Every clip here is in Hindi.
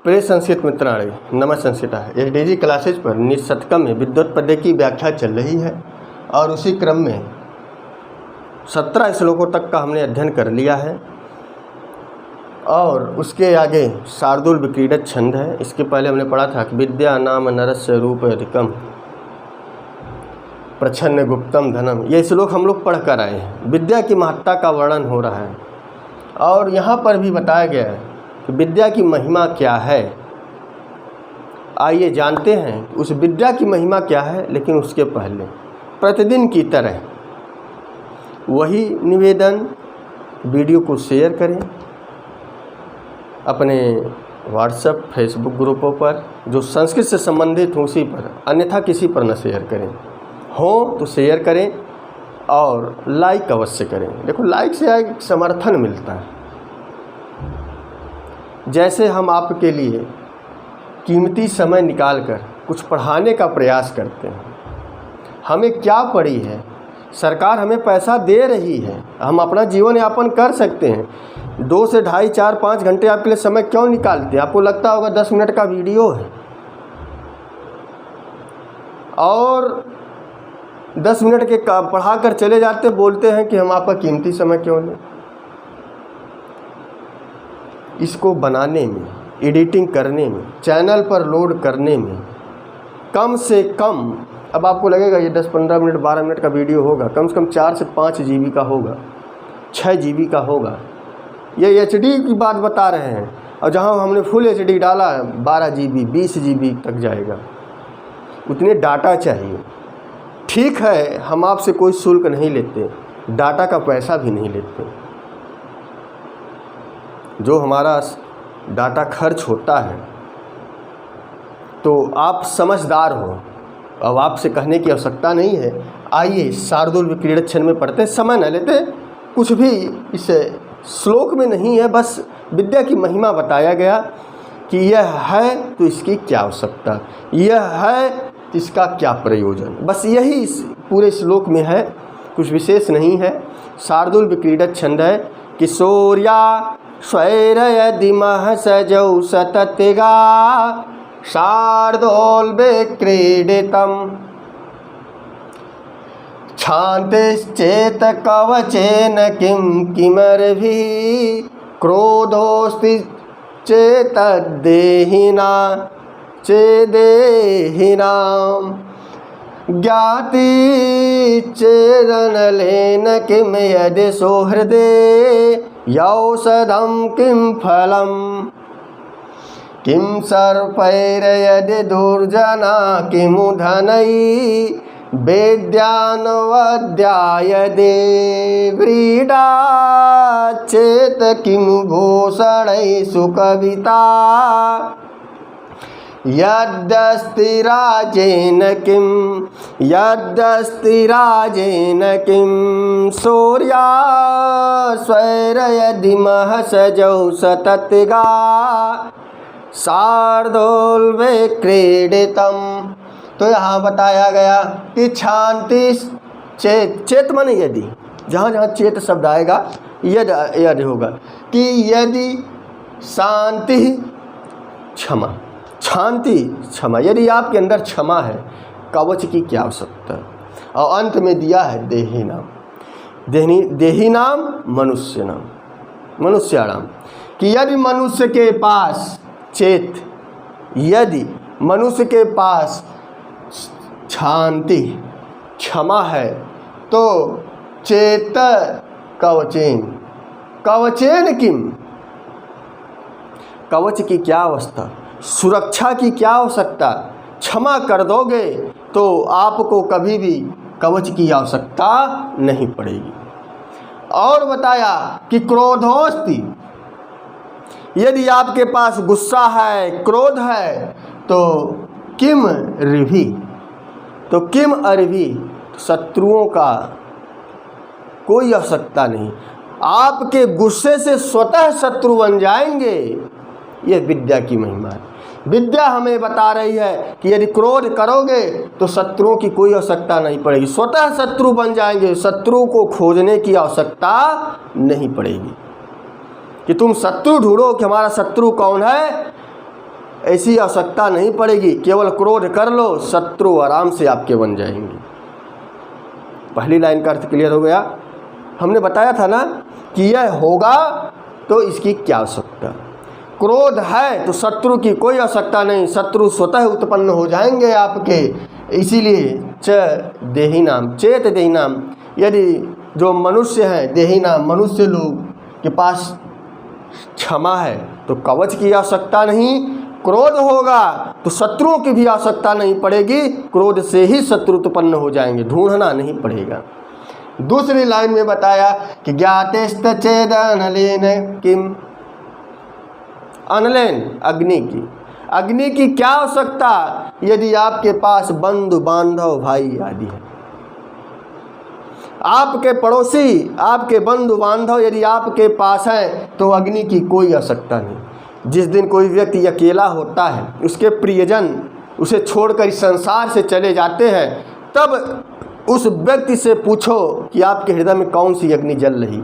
प्रिय संस्कृत मित्राणि नमः संस्कृतः। एचडीजी क्लासेज पर निशतकम में विद्योत्पद्य की व्याख्या चल रही है और उसी क्रम में 17 श्लोकों तक का हमने अध्ययन कर लिया है और उसके आगे शार्दूल विक्रीडत छंद है। इसके पहले हमने पढ़ा था कि विद्या नाम नरस्य रूप अधिकम प्रच्छन्न गुप्तम धनम। ये श्लोक हम लोग पढ़ कर आए हैं। विद्या की महत्ता का वर्णन हो रहा है और यहाँ पर भी बताया गया है कि विद्या की महिमा क्या है। आइए जानते हैं उस विद्या की महिमा क्या है। लेकिन उसके पहले प्रतिदिन की तरह वही निवेदन, वीडियो को शेयर करें अपने व्हाट्सएप फेसबुक ग्रुपों पर जो संस्कृत से संबंधित हो उसी पर, अन्यथा किसी पर न शेयर करें। हो तो शेयर करें और लाइक अवश्य करें। देखो, लाइक से एक समर्थन मिलता है। जैसे हम आपके लिए कीमती समय निकालकर कुछ पढ़ाने का प्रयास करते हैं। हमें क्या पड़ी है, सरकार हमें पैसा दे रही है, हम अपना जीवन यापन कर सकते हैं। 2 से ढाई 4 5 घंटे आपके लिए समय क्यों निकालते हैं? आपको लगता होगा 10 मिनट का वीडियो है और 10 मिनट के पढ़ा कर चले जाते, बोलते हैं कि हम आपका कीमती समय क्यों लें। इसको बनाने में, एडिटिंग करने में, चैनल पर लोड करने में कम से कम, अब आपको लगेगा ये 10-15 मिनट 12 मिनट का वीडियो होगा, कम से कम 4 से 5 GB का होगा, 6 GB का होगा। ये HD की बात बता रहे हैं और जहाँ हमने फुल HD डाला 12 GB 20 GB तक जाएगा। उतने डाटा चाहिए। ठीक है, हम आपसे कोई शुल्क नहीं लेते, डाटा का पैसा भी नहीं लेते। जो हमारा डाटा खर्च होता है तो आप समझदार हो, अब आपसे कहने की आवश्यकता नहीं है। आइए शार्दूल विक्रीडत छंद में पढ़ते, समय न लेते। कुछ भी इस श्लोक में नहीं है, बस विद्या की महिमा बताया गया कि यह है तो इसकी क्या आवश्यकता, यह है तो इसका क्या प्रयोजन, बस यही इस पूरे श्लोक में है, कुछ विशेष नहीं है। शार्दूल विक्रीडत छंद है कि शौर्या स्वैरयदिमः सजौ सततिगा शार्दूल विक्रीडितम् क्षान्तिश्चेत् कवचेन किं किमर्भिः क्रोधोऽस्ति चेतद्देहिना चेदेहिनाम् ज्ञाति चेदनलेन किं यदि सुहृदे यौषधं किं फलम् किं सर्पैर्यदि दुर्जना किमु धनैः वेद्यान्वद्यायदे व्रीडा चेत् किमु भूषणैः सुकविता यद्यस्ति राजेन किं शौर्या स्वैरयदिमः सजौ सततिगा शार्दूल विक्रीडितम्। तो यहाँ बताया गया कि शांति चेत माने यदि, जहाँ जहाँ चेत शब्द आएगा यदि होगा कि यदि शांति क्षमा, शांति क्षमा, यदि आपके अंदर क्षमा है, कवच की क्या आवश्यकता है। और अंत में दिया है देही नाम, देही नाम मनुष्य नाम, मनुष्याणाम, कि यदि मनुष्य के पास चेत, यदि मनुष्य के पास शांति क्षमा है तो चेत कवचेन, कवचेन किम, कवच की क्या अवस्था, सुरक्षा की क्या आवश्यकता। क्षमा कर दोगे तो आपको कभी भी कवच की आवश्यकता नहीं पड़ेगी। और बताया कि क्रोधोस्ति, यदि आपके पास गुस्सा है, क्रोध है तो किम रिभि, तो किम अरिभि, शत्रुओं का कोई आवश्यकता नहीं। आपके गुस्से से स्वतः शत्रु बन जाएंगे। यह विद्या की महिमा है। विद्या हमें बता रही है कि यदि क्रोध करोगे तो शत्रुओं की कोई आवश्यकता नहीं पड़ेगी, स्वतः शत्रु बन जाएंगे। शत्रु को खोजने की आवश्यकता नहीं पड़ेगी कि तुम शत्रु ढूंढो कि हमारा शत्रु कौन है। ऐसी आवश्यकता नहीं पड़ेगी, केवल क्रोध कर लो, शत्रु आराम से आपके बन जाएंगे। पहली लाइन का अर्थ क्लियर हो गया। हमने बताया था ना कि यह होगा तो इसकी क्या आवश्यकता। क्रोध है तो शत्रु की कोई आवश्यकता नहीं, शत्रु स्वतः उत्पन्न हो जाएंगे आपके। इसीलिए च देही नाम, चेत देही नाम, यदि जो मनुष्य हैं देही नाम, मनुष्य लोग के पास क्षमा है तो कवच की आवश्यकता नहीं, क्रोध होगा तो शत्रुओं की भी आवश्यकता नहीं पड़ेगी, क्रोध से ही शत्रु उत्पन्न हो जाएंगे, ढूंढना नहीं पड़ेगा। दूसरी लाइन में बताया कि ज्ञातेस्त चेद अनलेन किम, अनलेन अग्नि की क्या आवश्यकता यदि आपके पास बंधु बांधव भाई आदि है, आपके पड़ोसी, आपके बंधु बांधव यदि आपके पास हैं तो अग्नि की कोई आवश्यकता नहीं। जिस दिन कोई व्यक्ति अकेला होता है, उसके प्रियजन उसे छोड़कर इस संसार से चले जाते हैं, तब उस व्यक्ति से पूछो कि आपके हृदय में कौन सी अग्नि जल रही।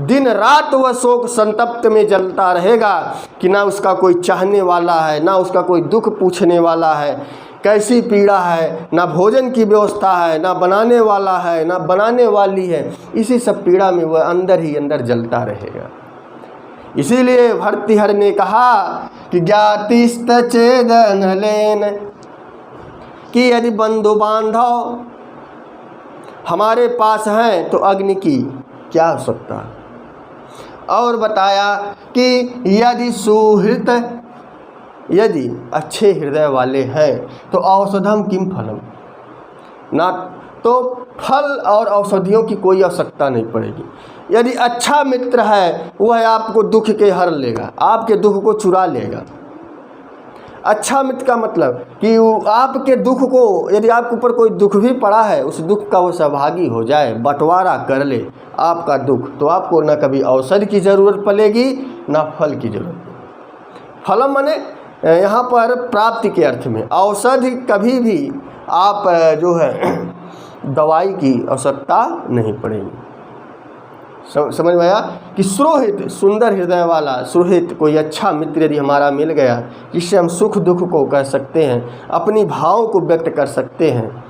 दिन रात वह शोक संतप्त में जलता रहेगा कि ना उसका कोई चाहने वाला है, ना उसका कोई दुख पूछने वाला है, कैसी पीड़ा है, ना भोजन की व्यवस्था है, ना बनाने वाला है, ना बनाने वाली है। इसी सब पीड़ा में वह अंदर ही अंदर जलता रहेगा। इसीलिए भर्तृहरि ने कहा कि ज्ञातिस्त चेदन लेन, कि यदि बंधु बांधव हमारे पास हैं तो अग्नि की क्या आवश्यकता। और बताया कि यदि सुहृत, यदि अच्छे हृदय वाले हैं तो औषधम किम फलम, ना तो फल और औषधियों की कोई आवश्यकता नहीं पड़ेगी। यदि अच्छा मित्र है वह आपको दुख के हर लेगा, आपके दुख को चुरा लेगा। अच्छा मित्र का मतलब कि आपके दुख को, यदि आपके ऊपर कोई दुख भी पड़ा है, उस दुख का वो सहभागी हो जाए, बंटवारा कर ले आपका दुख, तो आपको ना कभी औषधि की ज़रूरत पड़ेगी ना फल की ज़रूरत। फलम माने यहाँ पर प्राप्ति के अर्थ में, औषधि कभी भी आप जो है दवाई की आवश्यकता नहीं पड़ेगी। समझ में आया कि सुहृद, सुंदर हृदय वाला सुहृद, कोई अच्छा मित्र यदि हमारा मिल गया जिससे हम सुख दुख को कह सकते हैं, अपनी भावों को व्यक्त कर सकते हैं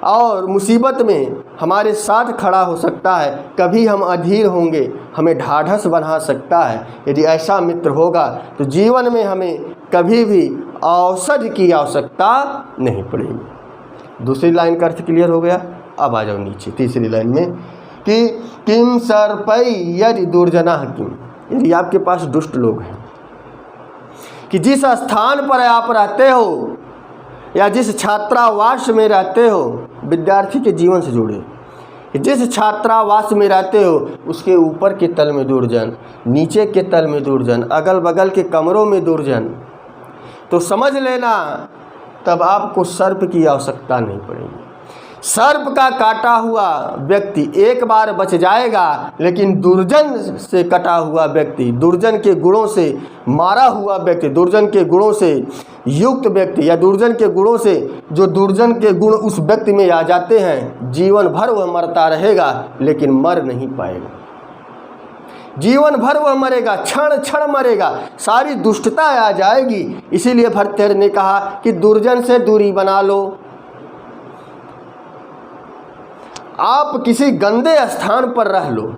और मुसीबत में हमारे साथ खड़ा हो सकता है, कभी हम अधीर होंगे हमें ढाढ़स बना सकता है, यदि ऐसा मित्र होगा तो जीवन में हमें कभी भी औषधि की आवश्यकता नहीं पड़ेगी। दूसरी लाइन का अर्थ क्लियर हो गया। अब आ जाओ नीचे तीसरी लाइन में कि किम सर्पै यदि दुर्जना किम, यदि आपके पास दुष्ट लोग हैं, कि जिस स्थान पर आप रहते हो या जिस छात्रावास में रहते हो, विद्यार्थी के जीवन से जुड़े, जिस छात्रावास में रहते हो उसके ऊपर के तल में दुर्जन, नीचे के तल में दुर्जन, अगल बगल के कमरों में दुर्जन, तो समझ लेना तब आपको सर्प की आवश्यकता नहीं पड़ेगी। सर्प का काटा हुआ व्यक्ति एक बार बच जाएगा, लेकिन दुर्जन से कटा हुआ व्यक्ति, दुर्जन के गुणों से मारा हुआ व्यक्ति, दुर्जन के गुणों से युक्त व्यक्ति या दुर्जन के गुणों से जो दुर्जन के गुण उस व्यक्ति में आ जाते हैं, जीवन भर वह मरता रहेगा लेकिन मर नहीं पाएगा। जीवन भर वह मरेगा, क्षण क्षण मरेगा, सारी दुष्टता आ जाएगी। इसीलिए भर्तृहरि ने कहा कि दुर्जन से दूरी बना लो। आप किसी गंदे स्थान पर रह लो,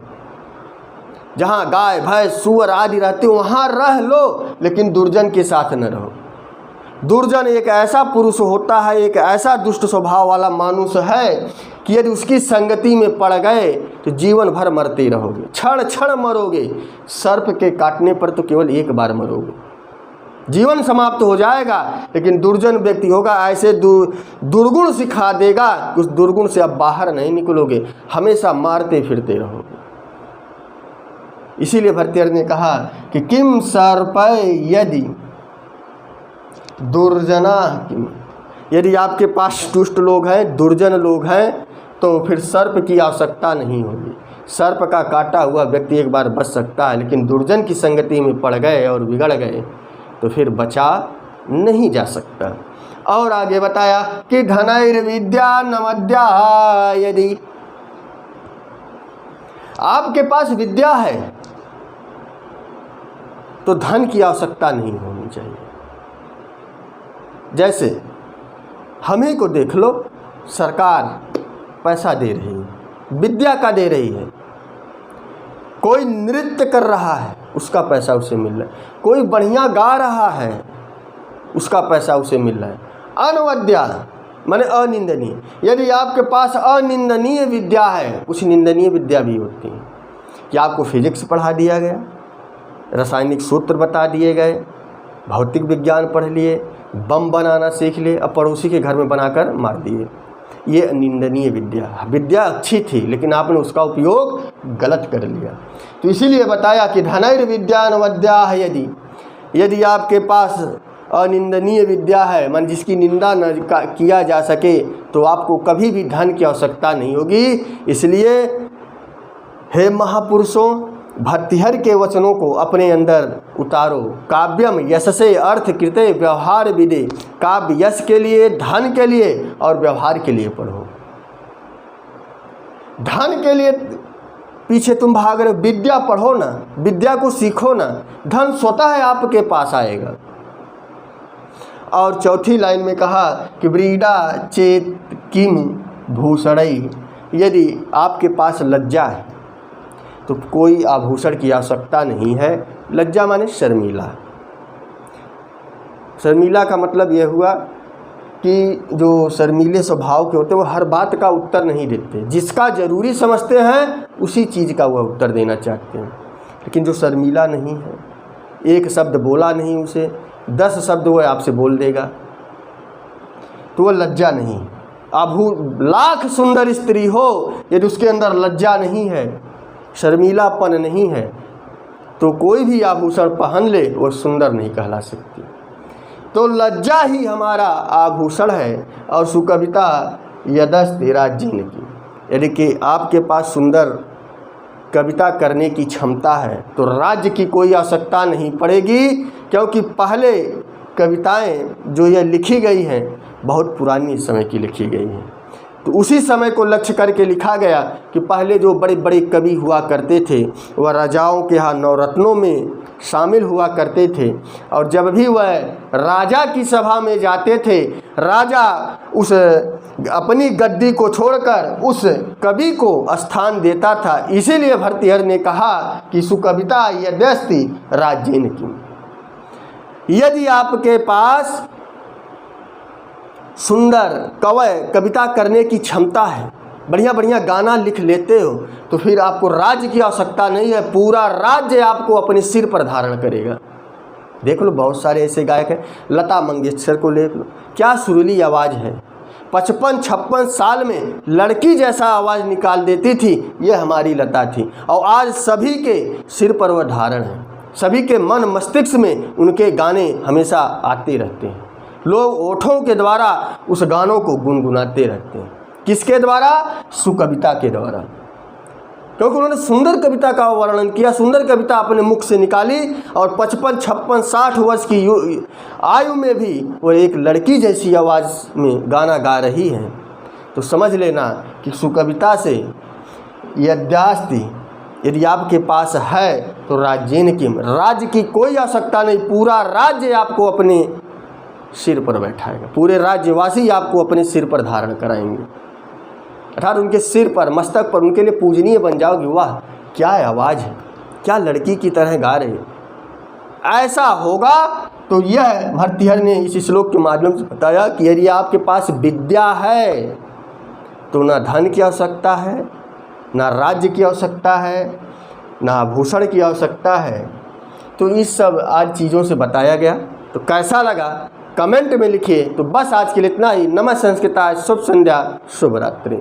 जहाँ गाय भैंस सूअर आदि रहते हो वहाँ रह लो, लेकिन दुर्जन के साथ न रहो। दुर्जन एक ऐसा पुरुष होता है, एक ऐसा दुष्ट स्वभाव वाला मानुष है कि यदि उसकी संगति में पड़ गए तो जीवन भर मरते रहोगे, क्षण क्षण मरोगे। सर्प के काटने पर तो केवल एक बार मरोगे, जीवन समाप्त हो जाएगा। लेकिन दुर्जन व्यक्ति होगा, ऐसे दुर्गुण सिखा देगा, उस दुर्गुण से आप बाहर नहीं निकलोगे, हमेशा मारते फिरते रहोगे। इसीलिए भर्तृहरि ने कहा कि किम सर्पै यदि दुर्जना किम, यदि आपके पास दुष्ट लोग हैं, दुर्जन लोग हैं, तो फिर सर्प की आवश्यकता नहीं होगी। सर्प का काटा हुआ व्यक्ति एक बार बच सकता है, लेकिन दुर्जन की संगति में पड़ गए और बिगड़ गए तो फिर बचा नहीं जा सकता। और आगे बताया कि धनैर्विद्या नमद्या, यदि आपके पास विद्या है तो धन की आवश्यकता नहीं होनी चाहिए। जैसे हम ही को देख लो, सरकार पैसा दे रही है, विद्या का दे रही है। कोई नृत्य कर रहा है, उसका पैसा उसे मिल रहा है। कोई बढ़िया गा रहा है, उसका पैसा उसे मिल रहा है। अनवद्या माने अनिंदनीय। यदि आपके पास अनिंदनीय विद्या है, कुछ निंदनीय विद्या भी होती है कि आपको फिजिक्स पढ़ा दिया गया, रासायनिक सूत्र बता दिए गए, भौतिक विज्ञान पढ़ लिए, बम बनाना सीख लिए, अब पड़ोसी के घर में बनाकर मार दिए। ये निंदनीय विद्या अच्छी थी, लेकिन आपने उसका उपयोग गलत कर लिया। तो इसीलिए बताया कि धनैर्विद्या अनवद्या है। यदि आपके पास अनिंदनीय विद्या है, मन जिसकी निंदा न किया जा सके, तो आपको कभी भी धन की आवश्यकता नहीं होगी। इसलिए हे महापुरुषों, भर्तृहरि के वचनों को अपने अंदर उतारो। काव्यम यशसे अर्थ कृते व्यवहार विदे। काव्य यश के लिए, धन के लिए और व्यवहार के लिए पढ़ो। धन के लिए पीछे तुम भाग रहे हो, विद्या पढ़ो ना, विद्या को सीखो ना, धन स्वतः आपके पास आएगा। और चौथी लाइन में कहा कि व्रीडा चेत किम भूषणई। यदि आपके पास लज्जा है तो कोई आभूषण की आवश्यकता नहीं है। लज्जा माने शर्मीला। शर्मीला का मतलब यह हुआ कि जो शर्मीले स्वभाव के होते हैं वो हर बात का उत्तर नहीं देते, जिसका ज़रूरी समझते हैं उसी चीज़ का वह उत्तर देना चाहते हैं। लेकिन जो शर्मीला नहीं है, एक शब्द बोला नहीं उसे 10 शब्द वह आपसे बोल देगा, तो वह लज्जा नहीं। लाख सुंदर स्त्री हो, यदि उसके अंदर लज्जा नहीं है, शर्मीलापन नहीं है, तो कोई भी आभूषण पहन ले वो सुंदर नहीं कहला सकती। तो लज्जा ही हमारा आभूषण है। और सुकविता यदस्ति राज्येन की। यदि कि आपके पास सुंदर कविता करने की क्षमता है तो राज्य की कोई आवश्यकता नहीं पड़ेगी, क्योंकि पहले कविताएं जो ये लिखी गई हैं बहुत पुरानी समय की लिखी गई हैं। तो उसी समय को लक्ष्य करके लिखा गया कि पहले जो बड़े बड़े कवि हुआ करते थे वह राजाओं के यहाँ नवरत्नों में शामिल हुआ करते थे। और जब भी वह राजा की सभा में जाते थे, राजा उस अपनी गद्दी को छोड़कर उस कवि को स्थान देता था। इसीलिए भर्तृहरि ने कहा कि सुकविता यदस्ति राज्येन की। यदि आपके पास सुंदर कविता करने की क्षमता है, बढ़िया बढ़िया गाना लिख लेते हो, तो फिर आपको राज्य की आवश्यकता नहीं है। पूरा राज्य आपको अपने सिर पर धारण करेगा। देख लो बहुत सारे ऐसे गायक हैं। लता मंगेशकर को देख लो, क्या सुरीली आवाज़ है। 55-56 साल में लड़की जैसा आवाज़ निकाल देती थी, ये हमारी लता थी। और आज सभी के सिर पर वह धारण है, सभी के मन मस्तिष्क में उनके गाने हमेशा आते रहते हैं। लोग ओठों के द्वारा उस गानों को गुनगुनाते रहते हैं। किसके द्वारा? सुकविता के द्वारा, क्योंकि उन्होंने सुंदर कविता का वर्णन किया, सुंदर कविता अपने मुख से निकाली। और 55, 56, 60 वर्ष की आयु में भी वो एक लड़की जैसी आवाज़ में गाना गा रही है। तो समझ लेना कि सुकविता से यद्यास्ति, यदि आपके पास है तो राज्येन किम, राज्य की कोई आवश्यकता नहीं। पूरा राज्य आपको अपने सिर पर बैठाएगा, पूरे राज्यवासी आपको अपने सिर पर धारण कराएंगे, अर्थात उनके सिर पर, मस्तक पर, उनके लिए पूजनीय बन जाओगे। वाह क्या आवाज़ है, क्या लड़की की तरह गा रहे। ऐसा होगा तो यह भर्तृहरि ने इस श्लोक के माध्यम से बताया कि यदि आपके पास विद्या है तो ना धन की आवश्यकता है, ना राज्य की आवश्यकता है, ना आभूषण की आवश्यकता है। तो इस सब आज चीज़ों से बताया गया। तो कैसा लगा कमेंट में लिखिए। तो बस आज के लिए इतना ही। नमः संस्कृताय, शुभ संध्या, शुभ रात्रि।